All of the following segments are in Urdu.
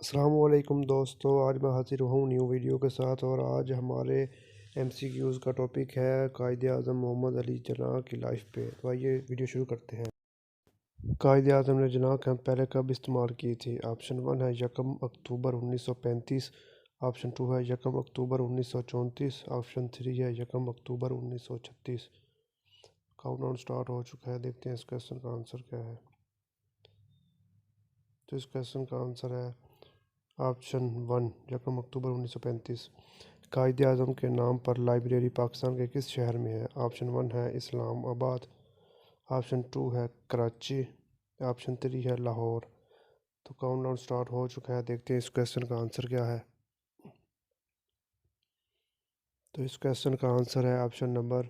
السلام علیکم دوستو، آج میں حاضر ہوں نیو ویڈیو کے ساتھ، اور آج ہمارے ایم سی کیوز کا ٹاپک ہے قائد اعظم محمد علی جناح کی لائف پہ۔ تو آئیے ویڈیو شروع کرتے ہیں۔ قائد اعظم نے جناح کیمپ پہلے کب استعمال کی تھی؟ آپشن 1 ہے 1 اکتوبر 1935، آپشن 2 ہے 1 اکتوبر 1934، آپشن 3 ہے 1 اکتوبر 1936۔ کاؤنٹ ڈاؤن سٹارٹ ہو چکا ہے، دیکھتے ہیں اس کویسچن کا آنسر کیا ہے۔ تو اس کویسچن کا آنسر ہے آپشن 1 1 اکتوبر 1935۔ قائد اعظم کے نام پر لائبریری پاکستان کے کس شہر میں ہے؟ آپشن 1 ہے اسلام آباد، آپشن 2 ہے کراچی، آپشن 3 ہے لاہور۔ تو کاؤنٹ ڈاؤن سٹارٹ ہو چکا ہے، دیکھتے ہیں اس کویسچن کا آنسر کیا ہے۔ تو اس کویسچن کا آنسر ہے آپشن نمبر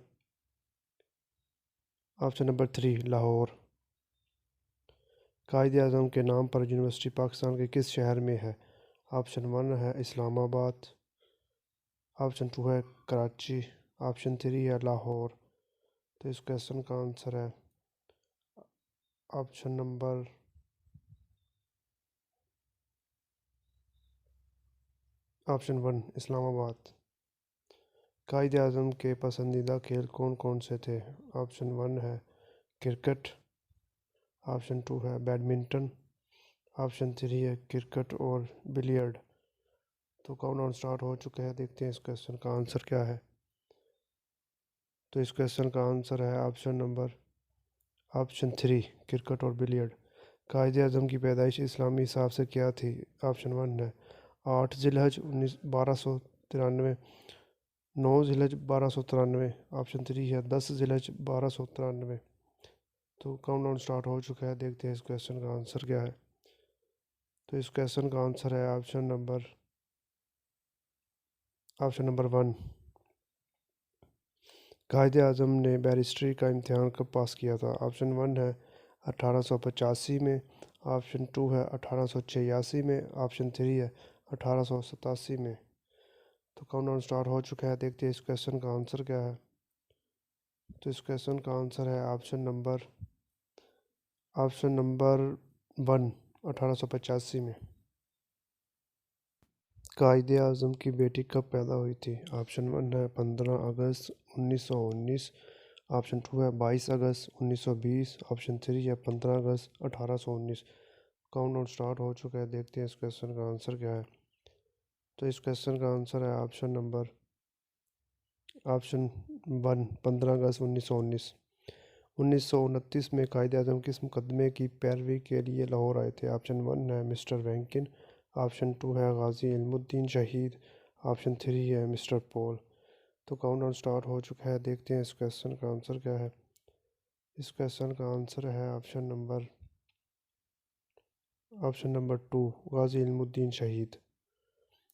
3 لاہور۔ قائد اعظم کے نام پر یونیورسٹی پاکستان کے کس شہر میں ہے؟ آپشن 1 ہے اسلام آباد، آپشن 2 ہے کراچی، آپشن 3 ہے لاہور۔ تو اس کویسچن کا آنسر ہے آپشن نمبر آپشن 1 اسلام آباد۔ قائد اعظم کے پسندیدہ کھیل کون کون سے تھے؟ آپشن 1 ہے کرکٹ، آپشن 2 ہے بیڈمنٹن، آپشن 3 ہے کرکٹ اور بلیئرڈ۔ تو کاؤنٹ ڈاؤن سٹارٹ ہو چکا ہے، دیکھتے ہیں اس کویسچن کا آنسر کیا ہے۔ تو اس کویسچن کا آنسر ہے آپشن 3 کرکٹ اور بلیئرڈ۔ قائد اعظم کی پیدائش اسلامی حساب سے کیا تھی؟ آپشن 1 ہے 8 ذی الحج 1293، 9 ذی الحج 1293، آپشن 3 ہے 10 ذی الحج 1293۔ تو کاؤنٹ ڈاؤن سٹارٹ ہو چکا ہے، دیکھتے ہیں اس کویسچن کا آنسر کیا ہے۔ تو اس کویسچن کا آنسر ہے آپشن نمبر 1۔ قائد اعظم نے بیرسٹری کا امتحان کب پاس کیا تھا؟ آپشن 1 ہے 1885 میں، آپشن 2 ہے 1886 میں، آپشن 3 ہے 1887 میں۔ تو کاؤنٹ ڈاؤن سٹارٹ ہو چکا ہے، دیکھتے ہیں اس کویسچن کا آنسر کیا ہے۔ تو اس کویسچن کا آنسر ہے آپشن نمبر 1 1885 میں۔ قائد اعظم کی بیٹی کب پیدا ہوئی تھی؟ آپشن 1 ہے 15 اگست 1919، آپشن 2 ہے 22 اگست 1920، آپشن 3 ہے 15 اگست 1819۔ کاؤنٹ ڈاؤن سٹارٹ ہو چکا ہے، دیکھتے ہیں اس کویسچن کا آنسر کیا ہے۔ تو اس کویسچن کا آنسر ہے آپشن 1 15 اگست 1919۔ 1929 میں قائد اعظم کس مقدمے کی پیروی کے لیے لاہور آئے تھے؟ آپشن 1 ہے مسٹر وینکن، آپشن 2 ہے غازی علم الدین شہید، آپشن 3 ہے مسٹر پول۔ تو کاؤنٹ ڈاؤن سٹارٹ ہو چکا ہے، دیکھتے ہیں اس کویسچن کا آنسر کیا ہے۔ اس کویسچن کا آنسر ہے آپشن نمبر 2 غازی علم الدین شہید۔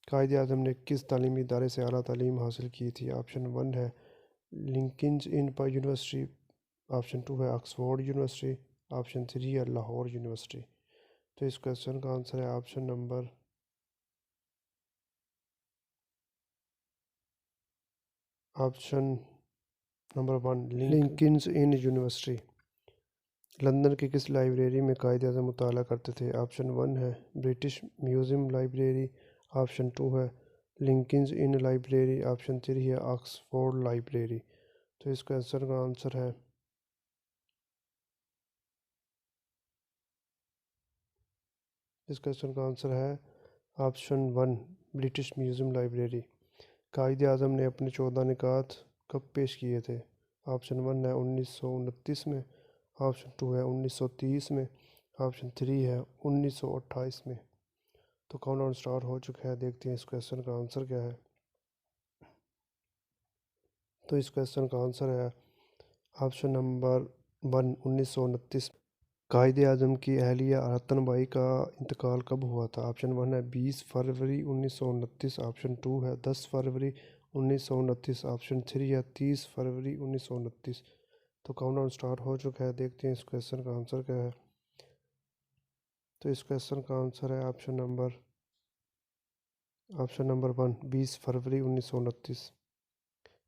قائد اعظم نے کس تعلیمی ادارے سے اعلیٰ تعلیم حاصل کی تھی؟ آپشن 1 ہے لنکنز ان یونیورسٹی، آپشن 2 ہے آکسفورڈ یونیورسٹی، آپشن 3 ہے لاہور یونیورسٹی۔ تو اس کویسچن کا آنسر ہے option number 1 Lincoln's Inn university. London کی کس لائبریری میں قائد اعظم مطالعہ کرتے تھے؟ آپشن 1 ہے برٹش میوزیم لائبریری، آپشن 2 ہے لنکنز ان لائبریری، آپشن 3 ہے آکسفورڈ لائبریری۔ تو اس کویسچن کا آنسر ہے option 1 British museum library. Quaid Azam نے اپنے 14 نکات کب پیش کیے تھے؟ آپشن 1 ہے 1929 میں، آپشن 2 ہے 1930 میں، آپشن 3 ہے 1928 میں۔ تو کاؤنٹ ڈاؤن سٹارٹ ہو چکا ہے، دیکھتے ہیں اس کویسچن کا آنسر کیا ہے۔ تو اس کویسچن کا آنسر ہے آپشن نمبر 1 1929۔ قائد اعظم کی اہلیہ رتن بائی کا انتقال کب ہوا تھا؟ آپشن 1 ہے 20 فروری 1929، آپشن 2 ہے 10 فروری 1929، آپشن 3 ہے 30 فروری 1929۔ تو کاؤنٹ ڈاؤن سٹارٹ ہو چکا ہے، دیکھتے ہیں اس کویسچن کا آنسر کیا ہے۔ تو اس کویسچن کا آنسر ہے آپشن نمبر 1 20 فروری 1929۔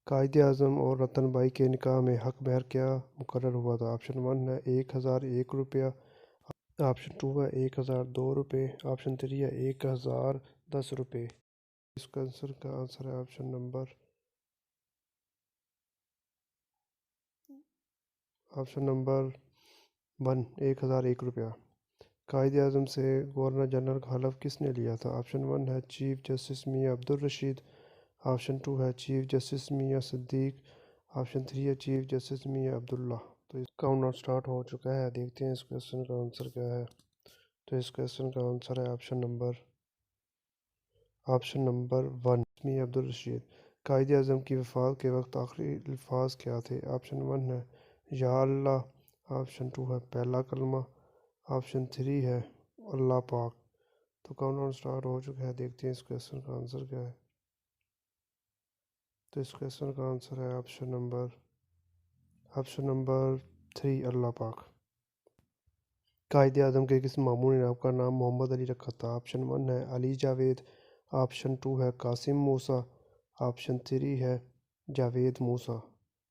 قائد اعظم اور رتن بائی کے نکاح میں حق مہر کیا مقرر ہوا تھا؟ آپشن 1 ہے 1001 روپیہ، آپشن 2 ہے 1002 روپے، آپشن 3 ہے 1010 روپے۔ اس کا آنسر ہے آپشن نمبر 1، 1001 روپیہ۔ قائد اعظم سے گورنر جنرل کا حلف کس نے لیا تھا؟ آپشن 1 ہے چیف جسٹس میاں عبدالرشید، آپشن 2 ہے چیف جسٹس میاں صدیق، آپشن 3 ہے چیف جسٹس میاں عبداللہ۔ تو اس کاؤنٹ ڈاؤن سٹارٹ ہو چکا ہے، دیکھتے ہیں اس کویسچن کا آنسر کیا ہے۔ تو اس کویسچن کا آنسر ہے آپشن نمبر 1، میاں عبدالرشید۔ قائد اعظم کی وفات کے وقت آخری الفاظ کیا تھے؟ آپشن 1 ہے یا اللہ، آپشن 2 ہے پہلا کلمہ، آپشن 3 ہے اللہ پاک۔ تو کاؤنٹ ڈاؤن سٹارٹ ہو چکا ہے، دیکھتے ہیں اس کویسچن کا آنسر کیا ہے۔ تو اس کویسچن کا آنسر ہے آپشن نمبر 3 اللہ پاک۔ قائد اعظم کے کس معمول نے آپ کا نام محمد علی رکھا تھا؟ آپشن 1 ہے علی جاوید، آپشن 2 ہے قاسم موسیٰ، آپشن 3 ہے جاوید موسیٰ۔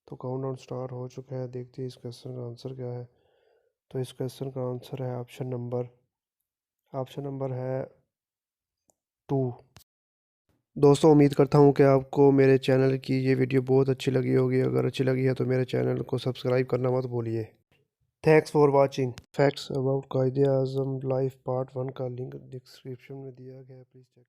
تو کاؤنٹ ڈاؤن سٹارٹ ہو چکا ہے، دیکھتے ہیں اس کویسچن کا آنسر کیا ہے۔ تو اس کویسچن کا آنسر ہے آپشن نمبر ہے 2۔ دوستوں امید کرتا ہوں کہ آپ کو میرے چینل کی یہ ویڈیو بہت اچھی لگی ہوگی۔ اگر اچھی لگی ہے تو میرے چینل کو سبسکرائب کرنا مت بھولیے۔ Thanks for watching. Facts about Quaid Azam life part 1 کا لنک ڈسکرپشن میں دیا گیا ہے، پلیز چیک